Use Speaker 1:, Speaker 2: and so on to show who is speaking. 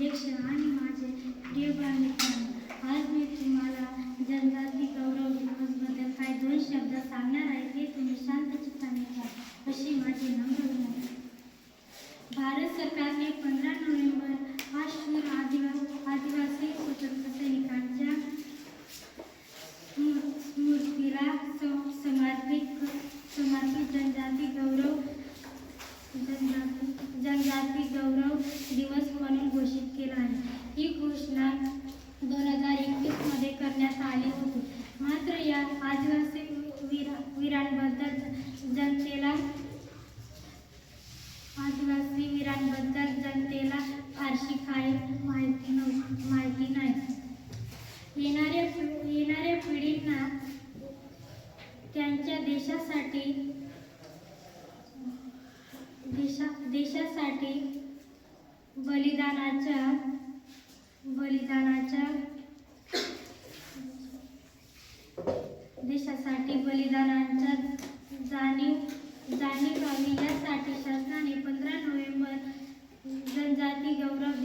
Speaker 1: अध्यक्ष आणि माझे प्रिय बांधवांनो, आज मी तुम्हाला जनजाती गौरव दिवसबद्दल काही 2 शब्द सांगणार आहे. ते तुम्ही शांत चित्ताने ऐका, अशी माझी नम्र विनंती. भारत सरकारने 15 नोव्हेंबर हा शूर आदिवासी स्वतंत्र सैनिकांच्या स्मृतीला समर्पित जनजाती गौरव दिवस म्हणून घोषित केला आहे. ही घोषणा 2021 मध्ये करण्यात आली होती. मात्र या आदिवासी वीरांबद्दल जनतेला फारशी काही माहिती नाही. येणाऱ्या पिढींना त्यांच्या देशासाठी बलिदानाच्या जाणीव व्हावी यासाठी शासनाने 15 नोव्हेंबर जनजाती गौरव